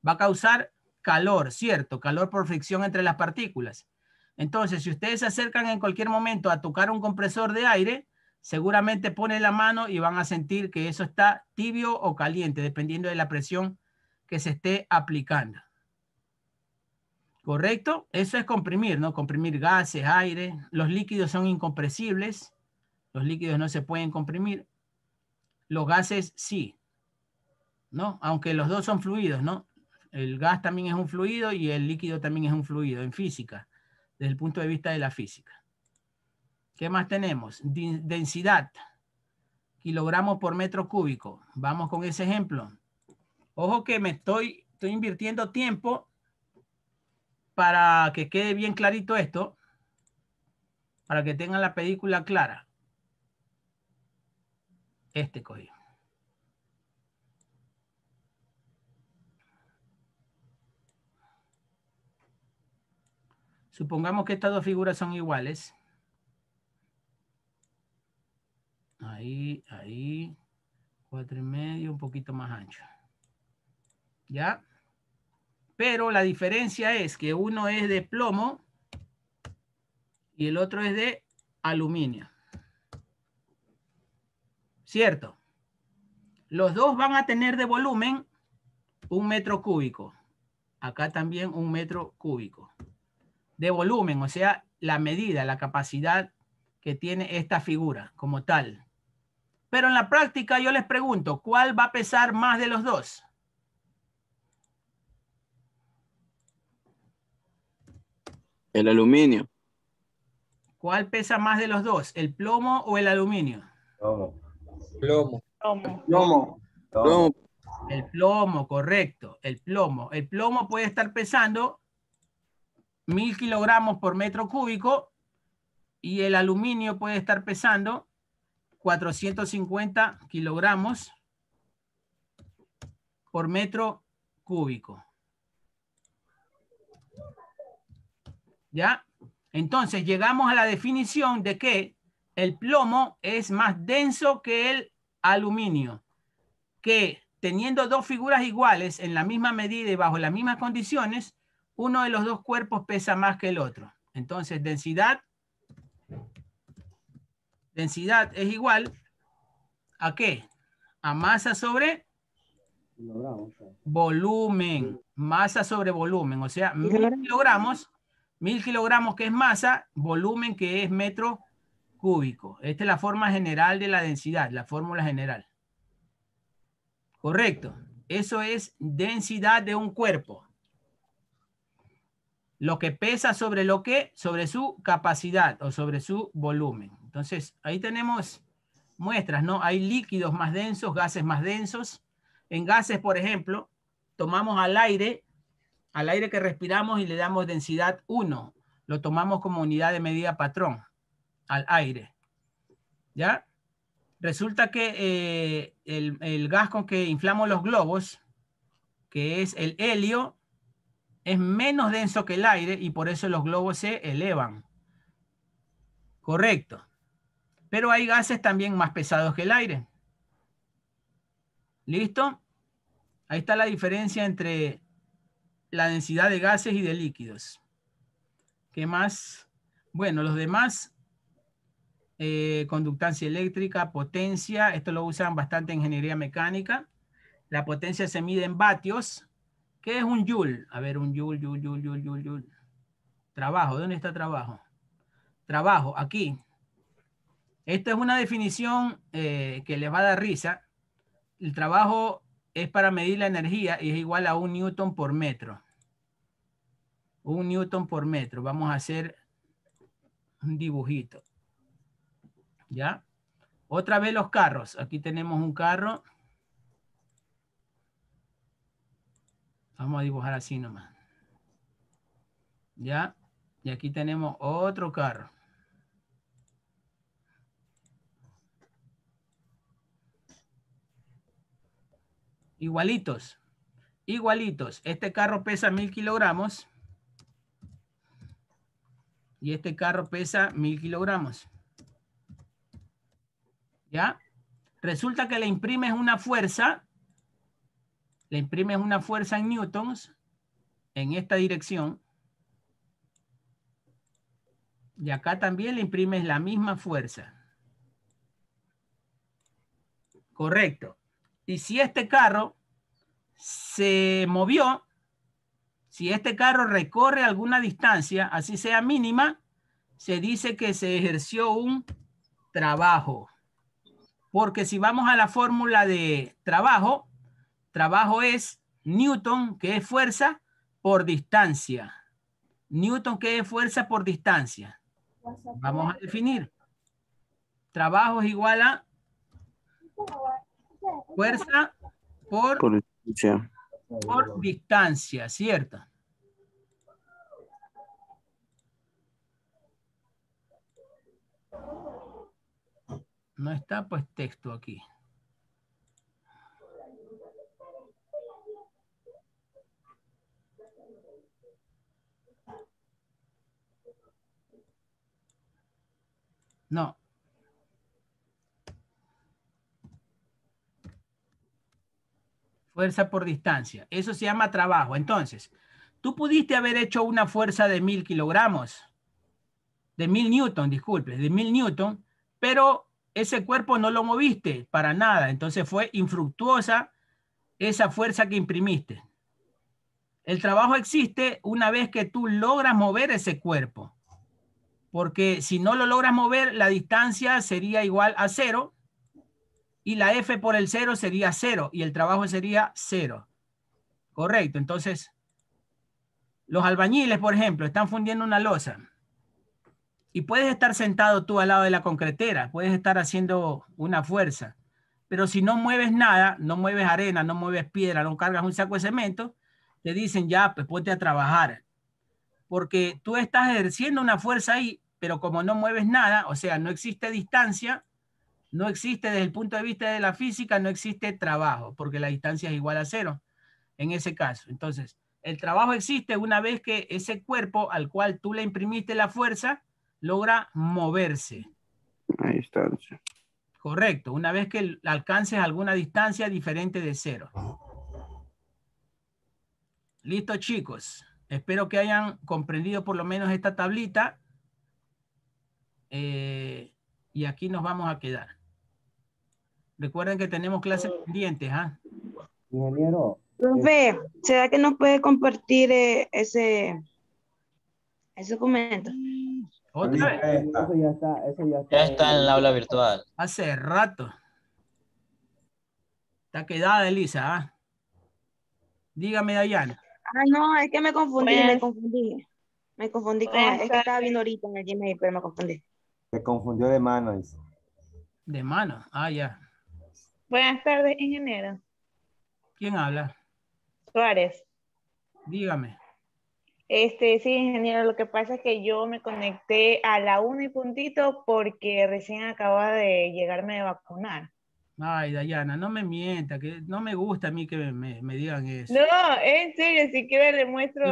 Va a causar calor, ¿cierto? Calor por fricción entre las partículas. Entonces, si ustedes se acercan en cualquier momento a tocar un compresor de aire, seguramente ponen la mano y van a sentir que eso está tibio o caliente, dependiendo de la presión que se esté aplicando. ¿Correcto? Eso es comprimir, ¿no? Comprimir gases, aire. Los líquidos son incompresibles. Los líquidos no se pueden comprimir. Los gases sí, ¿no? Aunque los dos son fluidos, ¿no? El gas también es un fluido y el líquido también es un fluido en física, desde el punto de vista de la física. ¿Qué más tenemos? Densidad, kilogramos por metro cúbico. Vamos con ese ejemplo. Ojo que estoy invirtiendo tiempo para que quede bien clarito esto, para que tengan la película clara. Este código. Supongamos que estas dos figuras son iguales. Ahí, ahí. 4,5, un poquito más ancho. ¿Ya? Pero la diferencia es que uno es de plomo y el otro es de aluminio. ¿Cierto? Los dos van a tener de volumen 1 metro cúbico. Acá también 1 metro cúbico. De volumen, o sea, la medida, la capacidad que tiene esta figura como tal. Pero en la práctica yo les pregunto, ¿cuál va a pesar más de los dos? El aluminio. ¿Cuál pesa más de los dos? ¿El plomo o el aluminio? Plomo. Plomo. Plomo. Plomo. El plomo, correcto. El plomo. El plomo puede estar pesando 1000 kilogramos por metro cúbico y el aluminio puede estar pesando 450 kilogramos por metro cúbico. ¿Ya? Entonces llegamos a la definición de que el plomo es más denso que el aluminio, que teniendo dos figuras iguales en la misma medida y bajo las mismas condiciones, uno de los dos cuerpos pesa más que el otro. Entonces densidad es igual ¿a qué? A masa sobre volumen. Masa sobre volumen. O sea, 1000 kilogramos. 1000 kilogramos que es masa, volumen que es metro cúbico. Esta es la forma general de la densidad, la fórmula general. Correcto. Eso es densidad de un cuerpo. Lo que pesa sobre lo que, sobre su capacidad o sobre su volumen. Entonces, ahí tenemos muestras, ¿no? Hay líquidos más densos, gases más densos. En gases, por ejemplo, tomamos al aire que respiramos y le damos densidad 1. Lo tomamos como unidad de medida patrón al aire. ¿Ya? Resulta que el gas con que inflamos los globos, que es el helio, es menos denso que el aire y por eso los globos se elevan. Correcto. Pero hay gases también más pesados que el aire. ¿Listo? Ahí está la diferencia entre la densidad de gases y de líquidos. ¿Qué más? Bueno, los demás, conductancia eléctrica, potencia, esto lo usan bastante en ingeniería mecánica. La potencia se mide en vatios. ¿Qué es un joule? A ver, un joule. Trabajo, ¿dónde está trabajo? Trabajo, aquí. Esta es una definición que les va a dar risa. El trabajo es para medir la energía y es igual a 1 newton por metro. 1 newton por metro. Vamos a hacer un dibujito. ¿Ya? Otra vez los carros. Aquí tenemos un carro. Vamos a dibujar así nomás. ¿Ya? Y aquí tenemos otro carro. Igualitos. Igualitos. Este carro pesa 1000 kilogramos. Y este carro pesa 1000 kilogramos. ¿Ya? Resulta que le imprimes una fuerza. Le imprimes una fuerza en newtons. En esta dirección. Y acá también le imprimes la misma fuerza. Correcto. Y si este carro se movió, si este carro recorre alguna distancia, así sea mínima, se dice que se ejerció un trabajo. Porque si vamos a la fórmula de trabajo, trabajo es Newton, que es fuerza, por distancia. Newton, que es fuerza por distancia. Vamos a definir. Trabajo es igual a fuerza por distancia, ¿cierto? No está pues texto aquí. No. Fuerza por distancia. Eso se llama trabajo. Entonces, tú pudiste haber hecho una fuerza de 1000 kilogramos, de 1000 newton, disculpe, de 1000 newton, pero ese cuerpo no lo moviste para nada. Entonces fue infructuosa esa fuerza que imprimiste. El trabajo existe una vez que tú logras mover ese cuerpo. Porque si no lo logras mover, la distancia sería igual a 0 y la F por el 0 sería 0 y el trabajo sería 0. Correcto. Entonces, los albañiles, por ejemplo, están fundiendo una losa y puedes estar sentado tú al lado de la concretera, puedes estar haciendo una fuerza, pero si no mueves nada, no mueves arena, no mueves piedra, no cargas un saco de cemento, te dicen ya, pues ponte a trabajar. Porque tú estás ejerciendo una fuerza ahí, pero como no mueves nada, o sea, no existe distancia, no existe desde el punto de vista de la física, no existe trabajo, porque la distancia es igual a 0 en ese caso. Entonces, el trabajo existe una vez que ese cuerpo al cual tú le imprimiste la fuerza logra moverse. Ahí está. Correcto, una vez que alcances alguna distancia diferente de 0. Listo, chicos. Espero que hayan comprendido por lo menos esta tablita. Y aquí nos vamos a quedar. Recuerden que tenemos clases pendientes. Ingeniero. Profe, ¿será que nos puede compartir ese documento? ¿Otra vez? Eso ya está. Ya está en el aula virtual. Hace rato. Está quedada, Elisa. Dígame, Dayana. Ah, no, es que me confundí. Me confundí con... Buenas Es que estaba viendo ahorita en el Gmail, pero me confundí. Se confundió de mano. Dice. De mano. Ah, ya. Buenas tardes, ingeniero. ¿Quién habla? Suárez. Dígame. Sí, ingeniero, lo que pasa es que yo me conecté a la 1 y puntito porque recién acaba de llegarme de vacunar. Ay, Dayana, no me mienta, que no me gusta a mí que me digan eso. No, en serio, si quiere le muestro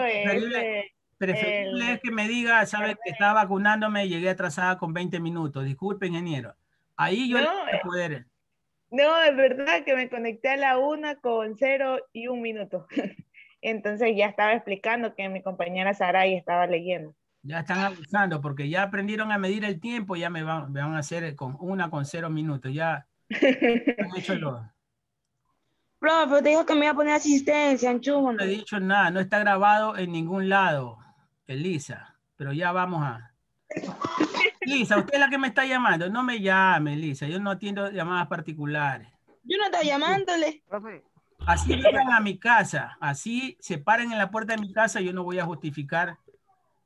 Preferible es que me diga, sabe que estaba vacunándome y llegué atrasada con 20 minutos. Disculpe, ingeniero. Ahí yo No, le voy a poder. no, es verdad que me conecté a la 1 con 0 y 1 minuto. Entonces ya estaba explicando que mi compañera Saray estaba leyendo. Ya están avanzando porque ya aprendieron a medir el tiempo, ya me van a hacer con 0 minutos. Ya han hecho lo. Profe, te dijo que me iba a poner asistencia, enchúfame. No he dicho nada, no está grabado en ningún lado, Elisa. Pero ya vamos a. Elisa, usted es la que me está llamando. No me llame, Elisa. Yo no atiendo llamadas particulares. Yo no estaba llamándole. Así vengan a mi casa, así se paren en la puerta de mi casa, yo no voy a justificar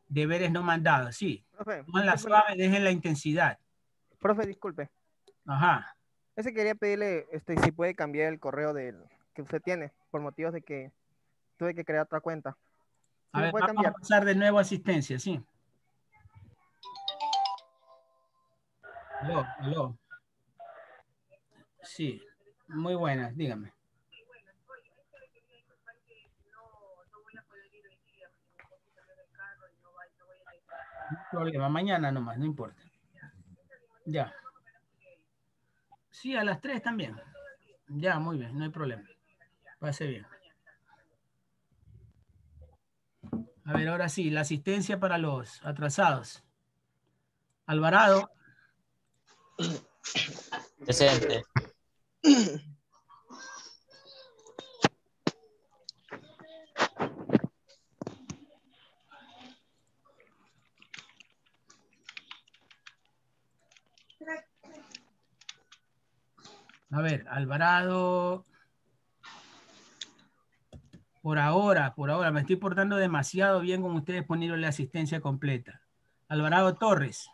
deberes no mandados. Sí, tomen la suave, dejen la intensidad. Profe, disculpe. Ajá. Ese quería pedirle si puede cambiar el correo que usted tiene, por motivos de que tuve que crear otra cuenta. ¿Sí A ver, puede vamos cambiar? a pasar de nuevo a asistencia, sí. Aló. Sí, muy buenas, dígame. No hay problema, mañana nomás, no importa. Ya. Sí, a las 3 también. Ya, muy bien, no hay problema. Pase bien. A ver, ahora sí, la asistencia para los atrasados. Alvarado. Presente. A ver, Alvarado. Por ahora, me estoy portando demasiado bien con ustedes poniéndole asistencia completa. Alvarado Torres.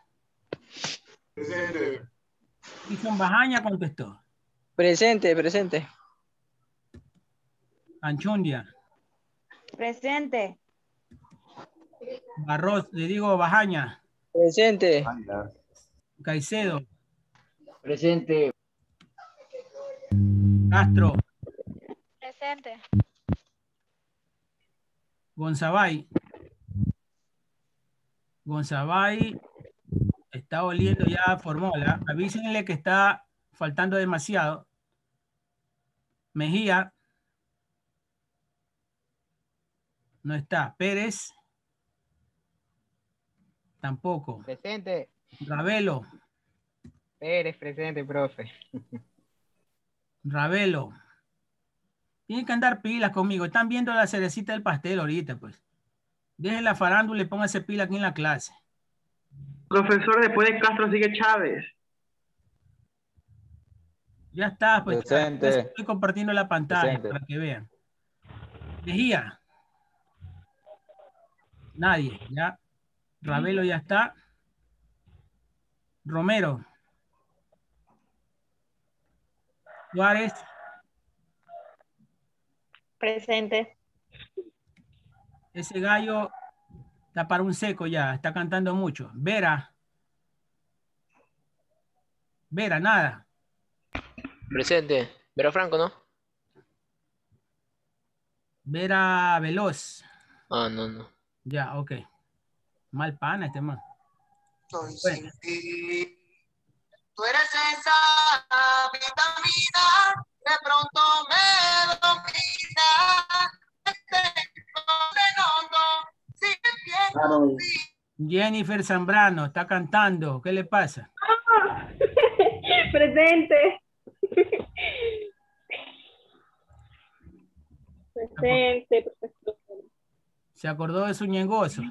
Presente. Wilson Bajaña contestó. Presente. Anchundia. Presente. Barros, le digo Bajaña. Presente. Caicedo. Presente. Castro. Presente. Gonzabay. Está oliendo ya Formola. Avísenle que está faltando demasiado. Mejía. No está. Pérez. Tampoco. Presente. Ravelo. Pérez, presente, profe. Ravelo. Tienen que andar pilas conmigo. Están viendo la cerecita del pastel ahorita, pues. Dejen la farándula y pónganse pila aquí en la clase. Profesor, después de Castro sigue Chávez. Ya está, pues. Presente. Ya estoy compartiendo la pantalla Presente. para que vean. Mejía. Nadie, ya. Ravelo ya está. Romero. Suárez. Presente. Ese gallo está para un seco ya. Está cantando mucho. Vera. Vera, nada. Presente. Vera Franco, ¿no? Vera Veloz. Ah, no. Ya, ok. Mal pana este man. Bueno. Tú eres esa vitamina, de pronto me domina. Jennifer Zambrano está cantando. ¿Qué le pasa? Presente. Presente, profesor. Se acordó de su ñengoso.